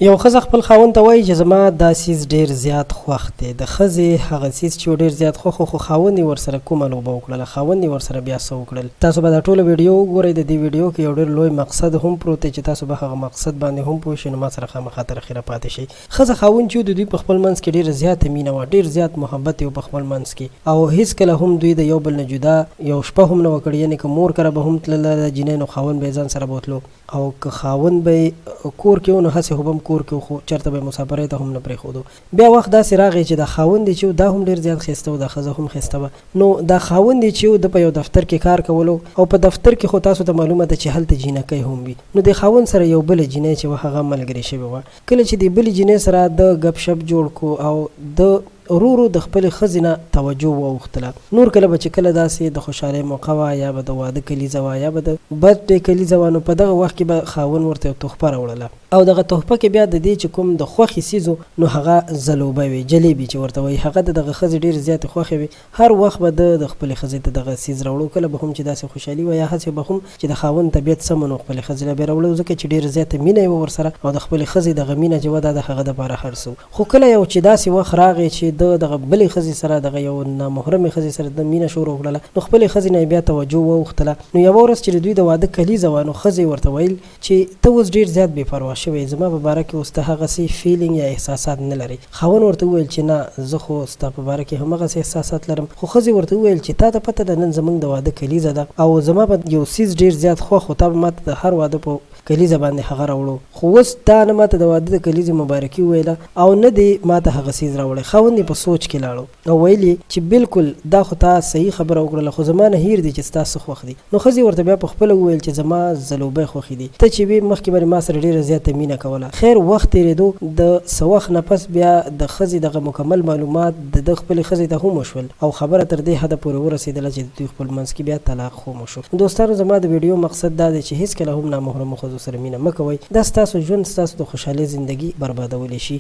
یو ښځه خپل خاوند ته وایي چې زما دا څیز ډېر زیات خوښ دی. د ښځې هغه څیز چې ډېر زیات خوښ خو خاوند یې ورسره کومه لوبه وکړله، خاوند یې ورسره بیا څه وکړل. تاسو به دا ټوله ویډیو وګورئ. د دې ویډیو کې یو ډېر لوی مقصد هم پروت دی چې تاسو به هغه مقصد باندې هم پوه شئ، نو ما سره خامخا تر اخره پاتې شئ. ښځه خاوند چې د دوی په خپل منځ کې ډېره زیاته مینه وه، ډېر زیات محبت یې په خپل منځ کې، او هېڅکله هم دوی د یو بل نه جدا یو شپه هم نه وه کړې. یعنې که مور کره به هم تلله د جینۍ، نو خاوند به یې ځان سره بوتلو، او که خاوند به یې کور کې و نو هسې خو به هم کور کې و، خو چېرته به یې مسافرۍ ته هم نه پرېښودو. بیا وخت داسې راغی چې د خاوند چې و دا هم ډېر زیات ښایسته و، دا ښځه هم ښایسته وه. نو دا خاوند چې و د په یو دفتر کې کار کولو، او په دفتر کې خو تاسو ته معلومه ده چې هلته جینکۍ هم وي. نو د خاوند سره یو بله جینۍ چې وه هغه ملګرې شوې وه. کله چې د بلې جینۍ سره د ګپ شپ جوړ کو، او د ورو د خپلې ښځې نه توجه واوښتله. نور کله به چې کله داسې د خوشحالۍ موقع وه، یا به د واده کلیزه وه، یا به د برثډې کلیزه وه، نو په دغه وخت کې به خاوند ورته یو تحفه راوړله، او دغه تحفه کې بیا د دې چې کوم د خوښې څیز نو هغه ځلوبه وي، جلیبي چې ورته وایي. هغه د دغه ښځې ډېرې زیاتې خوښې وي. هر وخت به د خپلې ښځې ته دغه څیز راوړو. کله به هم چې داسې خوشحالي وه، یا هسې به هم چې د خاوند طبیعت سم نو خپلې ښځې له به یې راوړو، ځکه چې ډېره زیاته مینه یې وه ورسره، او د خپلې ښځې دغه مینه چې وه دا د هغه دپاره هر څه. خو کله یو چې داسې وخت راغی چې د دغه بلې ښځې سره، دغه یو نامحرمې ښځې سره د مینه شروع وکړله، نو خپلې ښځې نه یې بیا توجه واوښتله. نو یوه ورځ چې د دوی د واده کلیزه وه، نو ښځې ورته ویل چې ته اوس ډېر زیات بې پروا شوی، زما په باره کې اوس ته هغسې فیلینګ یا احساسات نه لرې. خاوند ورته وویل چې نه، زه خو ستا په باره کې همغسې احساسات لرم. خو ښځې ورته وویل چې تا ته پته ده نن زموږ د واده کلیزه ده، او زما به یو څیز ډېر زیات خوښ و، تا به ما ته د هر واده په کلیزه باندې هغه راوړو، خو اوس تا نه ما ته د واده د کلیزې مبارکي وویله، او نه دې ما ته هغه څیز راوړی. خاوند یې په سوچ کې لاړو، او ویل یې چې بالکل دا خو تا صحیح خبره وکړله، خو زما نه هیر دی چې ستا څه خوښ دي. نو ښځې ورته بیا په خپله وویل چې زما ځلوبۍ خوښې دي، ته چې وې مخکې باندې ما سره ډېره زیاته مینه کوله. خیر وخت تېرېدو، د څه وخت نه پس بیا د ښځې دغه مکمل معلومات د ده خپلې ښځې ته هم وشول، او خبره تر دې حده پورې ورسېدله چې د دوی خپل منځ کې بیا طلاق هم وشو. دوستانو، زما د ویډیو مقصد دا دی چې هېڅکله هم نامحرمو ښځو سره مینه مه کوئ. دا ستاسو ژوند، ستاسو د خوشحالۍ زندګي بربادولی شي.